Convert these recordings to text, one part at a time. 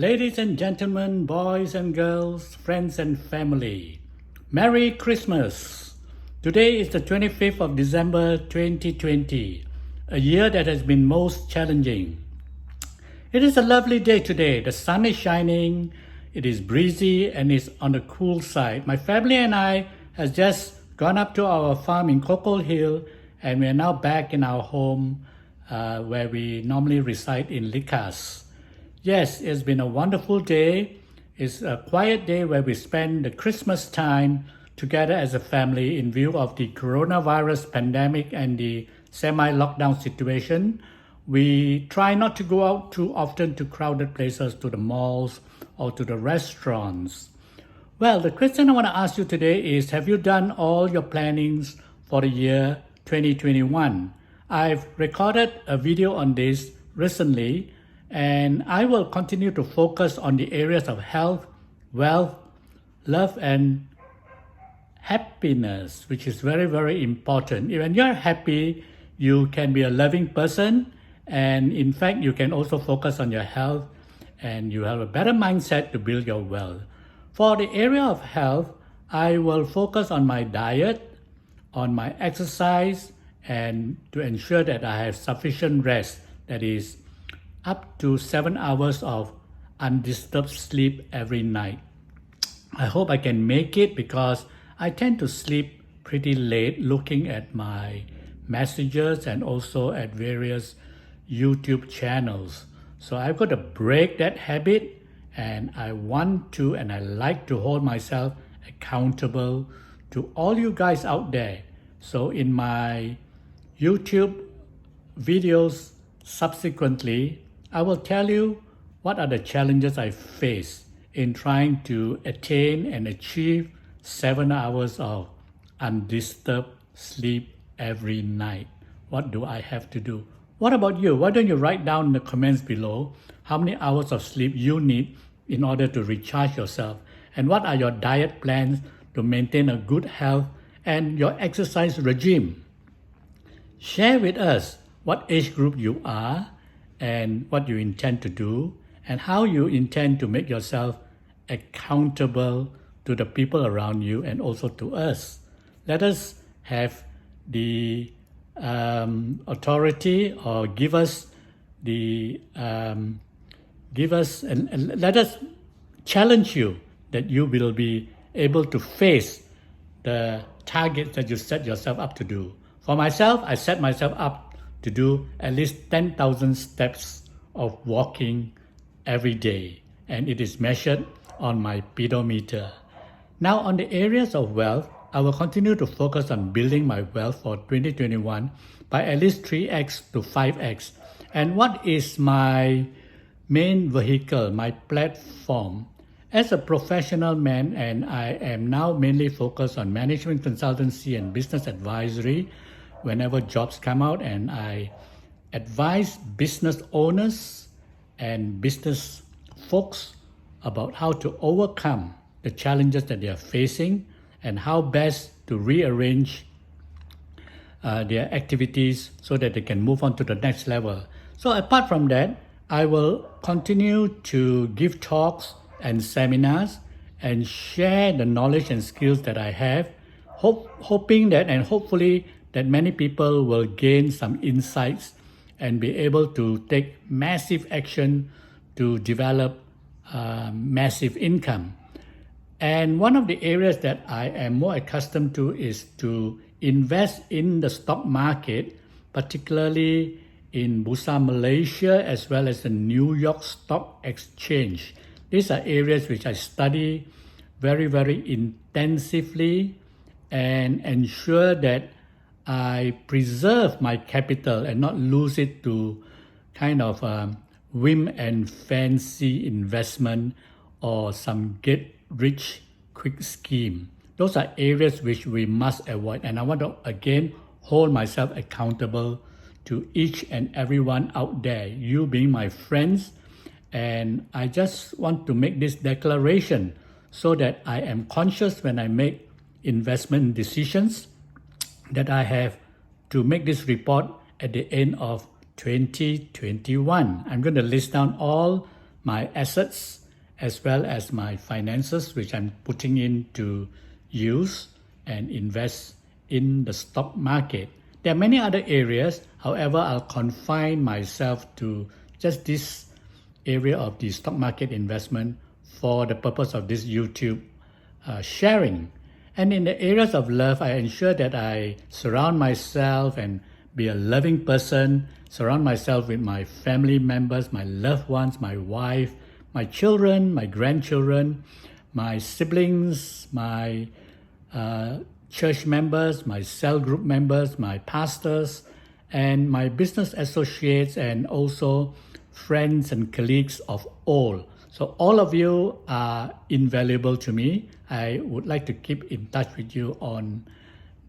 Ladies and gentlemen, boys and girls, friends and family, Merry Christmas! Today is the 25th of December 2020, a year that has been most challenging. It is a lovely day today. The sun is shining, it is breezy and it's on the cool side. My family and I has just gone up to our farm in Cocoa Hill and we are now back in our home where we normally reside in Likas. Yes, it's been a wonderful day. It's a quiet day where we spend the Christmas time together as a family in view of the coronavirus pandemic and the semi-lockdown situation. We try not to go out too often to crowded places, to the malls or to the restaurants. Well, the question I want to ask you today is, have you done all your plannings for the year 2021? I've recorded a video on this recently, and I will continue to focus on the areas of health, wealth, love, and happiness, which is very, very important. When you're happy, you can be a loving person, and in fact, you can also focus on your health, and you have a better mindset to build your wealth. For the area of health, I will focus on my diet, on my exercise, and to ensure that I have sufficient rest, that is, up to 7 hours of undisturbed sleep every night. I hope I can make it because I tend to sleep pretty late looking at my messages and also at various YouTube channels. So I've got to break that habit, and I want to and I like to hold myself accountable to all you guys out there. So in my YouTube videos subsequently, I will tell you what are the challenges I face in trying to attain and achieve 7 hours of undisturbed sleep every night. What do I have to do? What about you? Why don't you write down in the comments below how many hours of sleep you need in order to recharge yourself, and what are your diet plans to maintain a good health and your exercise regime. Share with us what age group you are and what you intend to do, and how you intend to make yourself accountable to the people around you and also to us. Let us have the authority, or give us and let us challenge you that you will be able to face the targets that you set yourself up to do. For myself, I set myself up to do at least 10,000 steps of walking every day, and it is measured on my pedometer. Now, on the areas of wealth, I will continue to focus on building my wealth for 2021 by at least 3x to 5x. And what is my main vehicle, my platform? As a professional man, and I am now mainly focused on management consultancy and business advisory whenever jobs come out, and I advise business owners and business folks about how to overcome the challenges that they are facing and how best to rearrange their activities so that they can move on to the next level. So apart from that, I will continue to give talks and seminars and share the knowledge and skills that I have, hoping that and hopefully that many people will gain some insights and be able to take massive action to develop massive income. And one of the areas that I am more accustomed to is to invest in the stock market, particularly in Bursa Malaysia as well as the New York Stock Exchange. These are areas which I study very, very intensively and ensure that I preserve my capital and not lose it to kind of whim and fancy investment or some get rich quick scheme. Those are areas which we must avoid, and I want to again hold myself accountable to each and everyone out there, you being my friends. And I just want to make this declaration so that I am conscious when I make investment decisions, that I have to make this report at the end of 2021. I'm going to list down all my assets as well as my finances, which I'm putting into use and invest in the stock market. There are many other areas. However, I'll confine myself to just this area of the stock market investment for the purpose of this YouTube sharing. And in the areas of love, I ensure that I surround myself and be a loving person, surround myself with my family members, my loved ones, my wife, my children, my grandchildren, my siblings, my church members, my cell group members, my pastors, and my business associates, and also friends and colleagues of all. So all of you are invaluable to me. I would like to keep in touch with you on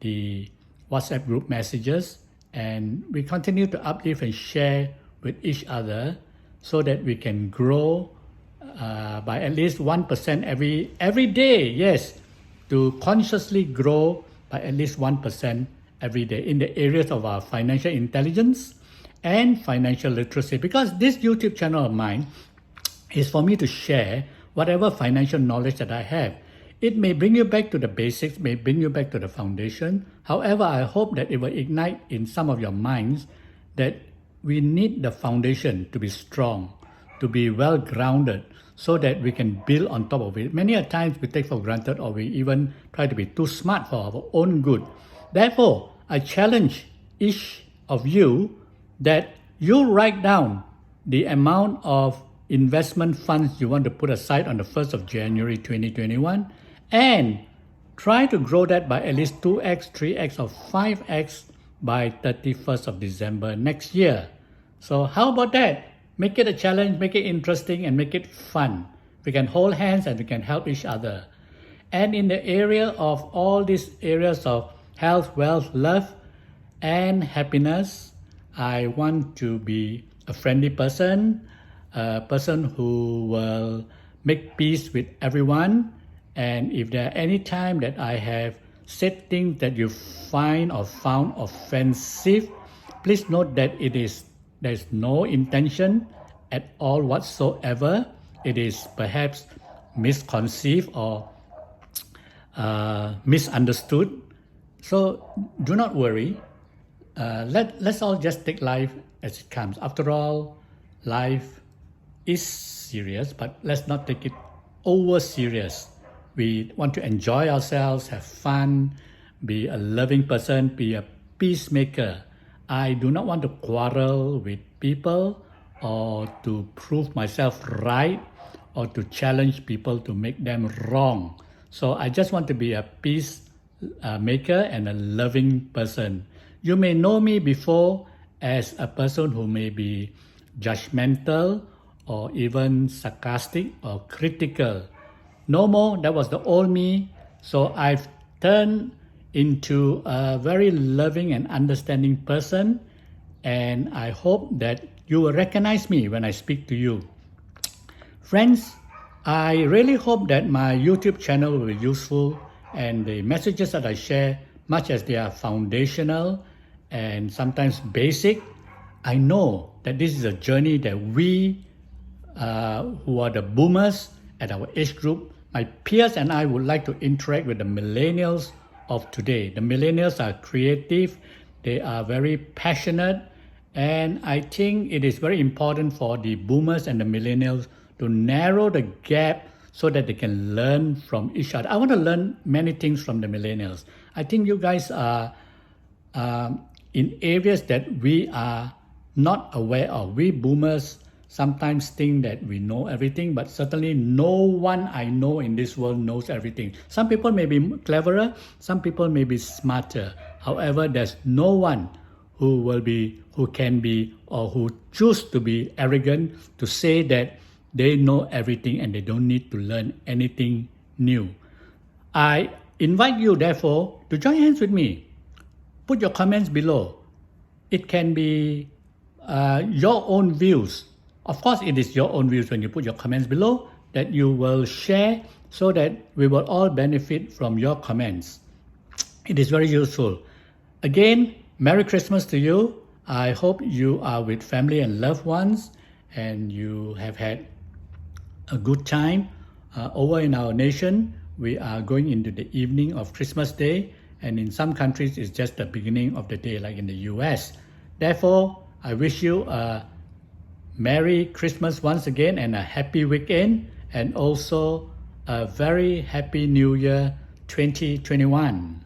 the WhatsApp group messages, and we continue to uplift and share with each other so that we can grow by at least 1% every day. Yes, to consciously grow by at least 1% every day in the areas of our financial intelligence and financial literacy. Because this YouTube channel of mine is for me to share whatever financial knowledge that I have. It may bring you back to the basics, may bring you back to the foundation. However, I hope that it will ignite in some of your minds that we need the foundation to be strong, to be well grounded, so that we can build on top of it. Many a times we take for granted, or we even try to be too smart for our own good. Therefore, I challenge each of you that you write down the amount of investment funds you want to put aside on the 1st of January 2021, and try to grow that by at least 2x, 3x, or 5x by 31st of December next year. So how about that? Make it a challenge, make it interesting, and make it fun. We can hold hands and we can help each other. And in the area of all these areas of health, wealth, love, and happiness, I want to be a friendly person, a person who will make peace with everyone. And if there are any time that I have said things that you find or found offensive, please note that there's no intention at all whatsoever. It is perhaps misconceived or misunderstood. So do not worry. Let's all just take life as it comes. After all, life is serious, but let's not take it over serious. We want to enjoy ourselves, have fun, be a loving person, be a peacemaker. I do not want to quarrel with people or to prove myself right or to challenge people to make them wrong. So I just want to be a peace maker and a loving person. You may know me before as a person who may be judgmental or even sarcastic or critical. No more, that was the old me. So I've turned into a very loving and understanding person, and I hope that you will recognize me when I speak to you. Friends, I really hope that my YouTube channel will be useful, and the messages that I share, much as they are foundational and sometimes basic, I know that this is a journey that we who are the boomers at our age group, my peers and I would like to interact with the millennials of today. The millennials are creative, they are very passionate, and I think it is very important for the boomers and the millennials to narrow the gap so that they can learn from each other. I want to learn many things from the millennials. I think you guys are in areas that we are not aware of. We boomers sometimes think that we know everything, but certainly no one I know in this world knows everything. Some people may be cleverer, some people may be smarter. However, there's no one who can be, or who choose to be arrogant to say that they know everything and they don't need to learn anything new. I invite you, therefore, to join hands with me. Put your comments below. It can be your own views. Of course, it is your own views when you put your comments below that you will share so that we will all benefit from your comments. It is very useful. Again, Merry Christmas to you. I hope you are with family and loved ones and you have had a good time. Over in our nation, we are going into the evening of Christmas Day, and in some countries, it's just the beginning of the day, like in the US. Therefore, I wish you a Merry Christmas once again and a happy weekend, and also a very happy New Year 2021.